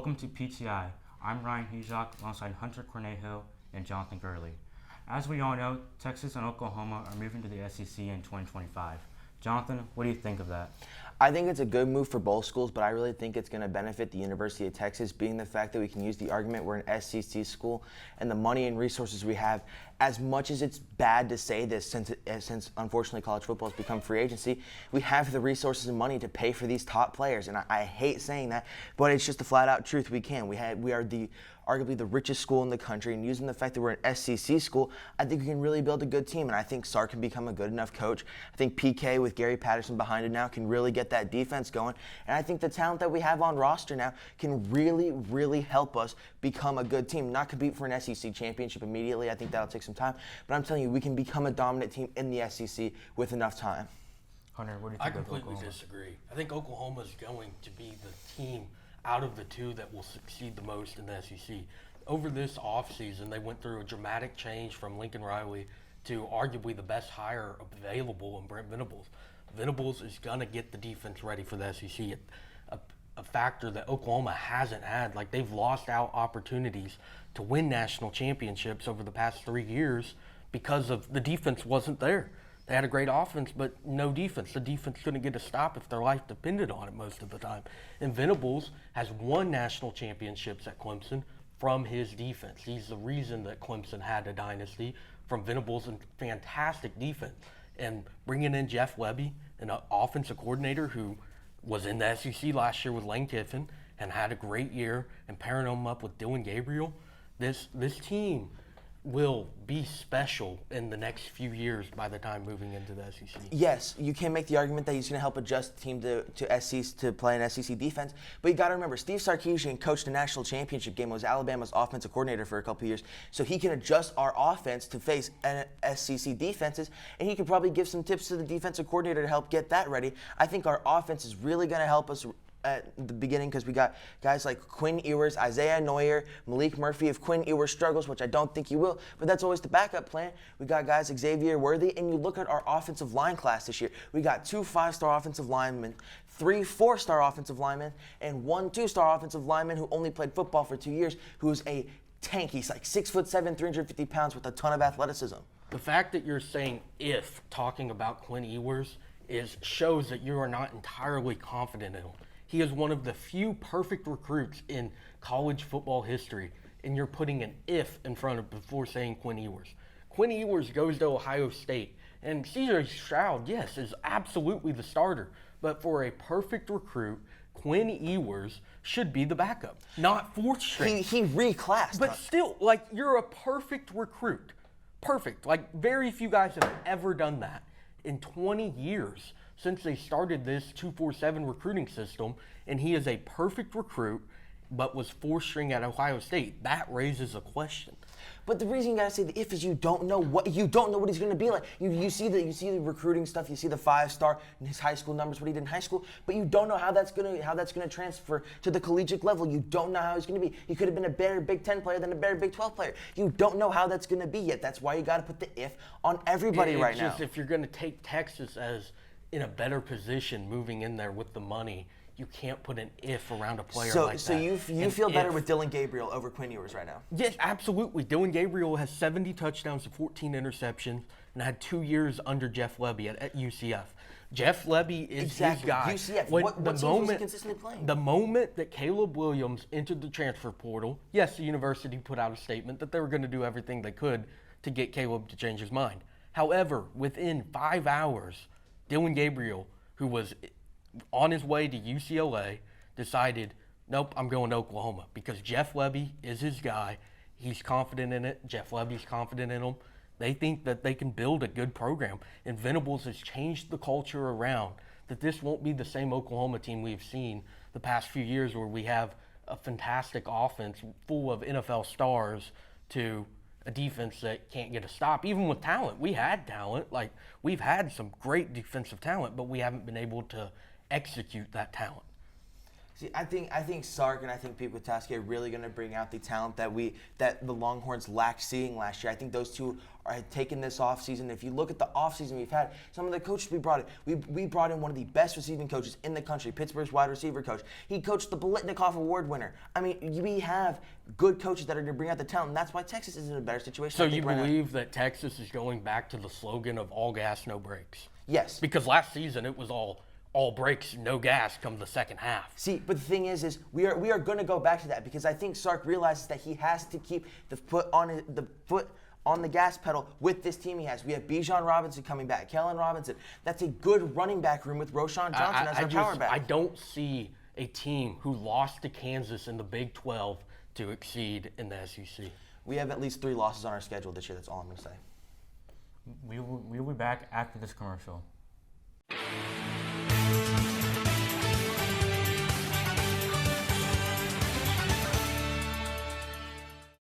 Welcome to PTI. I'm Ryan Hujok alongside Hunter Cornejo and Jonathan Gurley. As we all know, Texas and Oklahoma are moving to the SEC in 2025. Jonathan, what do you think of that? I think it's a good move for both schools, but I really think it's going to benefit the University of Texas, being the fact that we can use the argument we're an SEC school and the money and resources we have. As much as it's bad to say this, since unfortunately college football has become free agency, we have the resources and money to pay for these top players. And I hate saying that, but it's just the flat-out truth. We can. We are arguably the richest school in the country, and using the fact that we're an SEC school, I think we can really build a good team, and I think Sark can become a good enough coach. I think PK with Gary Patterson behind it now can really get that defense going, and I think the talent that we have on roster now can really, really help us become a good team. Not compete for an SEC championship immediately. I think that'll take some time, but I'm telling you, we can become a dominant team in the SEC with enough time. Hunter, what do you I think of completely Oklahoma? disagree. I think Oklahoma is going to be the team out of the two that will succeed the most in the SEC. Over this offseason, they went through a dramatic change from Lincoln Riley to arguably the best hire available in Brent Venables. Venables is going to get the defense ready for the SEC, a factor that Oklahoma hasn't had. Like, they've lost out opportunities to win national championships over the past 3 years because of the defense wasn't there. They had a great offense, but no defense. The defense couldn't get a stop if their life depended on it most of the time. And Venables has won national championships at Clemson from his defense. He's the reason that Clemson had a dynasty, from Venables and fantastic defense. And bringing in Jeff Lebby, an offensive coordinator who was in the SEC last year with Lane Kiffin and had a great year, and pairing him up with Dylan Gabriel, this team will be special in the next few years by the time moving into the SEC. Yes, you can make the argument that he's going to help adjust the team to play an SEC defense, but you got to remember, Steve Sarkisian coached a national championship game, was Alabama's offensive coordinator for a couple of years, so he can adjust our offense to face SEC defenses, and he can probably give some tips to the defensive coordinator to help get that ready. I think our offense is really going to help us at the beginning, because we got guys like Quinn Ewers, Isaiah Neuer, Malik Murphy. If Quinn Ewers struggles, which I don't think he will, but that's always the backup plan, we got guys like Xavier Worthy, and you look at our offensive line class this year, we got 2 5-star offensive linemen, 3 4-star offensive linemen, and 1 2-star offensive lineman who only played football for 2 years, who's a tank. He's like 6'7", 350 pounds with a ton of athleticism. The fact that you're saying "if" talking about Quinn Ewers shows that you are not entirely confident in him. He is one of the few perfect recruits in college football history, and you're putting an "if" in front of before saying Quinn Ewers. Quinn Ewers goes to Ohio State, and C.J. Stroud, yes, is absolutely the starter, but for a perfect recruit, Quinn Ewers should be the backup, not fourth string. He reclassed. But still, like, you're a perfect recruit. Perfect. Like, very few guys have ever done that in 20 years since they started this 247 recruiting system, and he is a perfect recruit, but was fourth string at Ohio State. That raises a question. But the reason you gotta say the "if" is you don't know what he's going to be like. You see the recruiting stuff, you see the 5-star in his high school numbers, what he did in high school, but you don't know how that's gonna transfer to the collegiate level. You don't know how he's gonna be. He could have been a better Big 10 player than a better Big 12 player. You don't know how that's gonna be yet. That's why you gotta put the "if" on everybody right now. It's just, if you're gonna take Texas as in a better position moving in there with the money, you can't put an "if" around a player like that. So you feel better with Dylan Gabriel over Quinn Ewers right now? Yes, absolutely. Dylan Gabriel has 70 touchdowns and 14 interceptions, and had 2 years under Jeff Lebby at UCF. Jeff Lebby is his guy. UCF. What teams was he consistently playing? The moment that Caleb Williams entered the transfer portal, yes, the university put out a statement that they were going to do everything they could to get Caleb to change his mind. However, within 5 hours, Dylan Gabriel, who was on his way to UCLA, decided, nope, I'm going to Oklahoma, because Jeff Lebby is his guy. He's confident in it. Jeff Lebby's confident in him. They think that they can build a good program. And Venables has changed the culture around, that this won't be the same Oklahoma team we've seen the past few years, where we have a fantastic offense full of NFL stars to a defense that can't get a stop. Even with talent, we had talent. Like, we've had some great defensive talent, but we haven't been able to execute that talent. See, I think Sark and I think Pete Kwiatkowski are really going to bring out the talent that the Longhorns lacked seeing last year. I think those two are taking this offseason. If you look at the offseason we've had, some of the coaches we brought in, we brought in one of the best receiving coaches in the country, Pittsburgh's wide receiver coach. He coached the Bolitnikoff Award winner. I mean, we have good coaches that are going to bring out the talent, and that's why Texas is in a better situation. So you believe that Texas is going back to the slogan of all gas, no brakes? Yes. Because last season it was all brakes, no gas come the second half. See, but the thing is we are going to go back to that because I think Sark realizes that he has to keep the foot on the gas pedal with this team he has. We have Bijan Robinson coming back, Kellen Robinson. That's a good running back room with Roshan Johnson as our power back. I don't see a team who lost to Kansas in the Big 12 to exceed in the SEC. We have at least 3 losses on our schedule this year. That's all I'm going to say. We will be back after this commercial.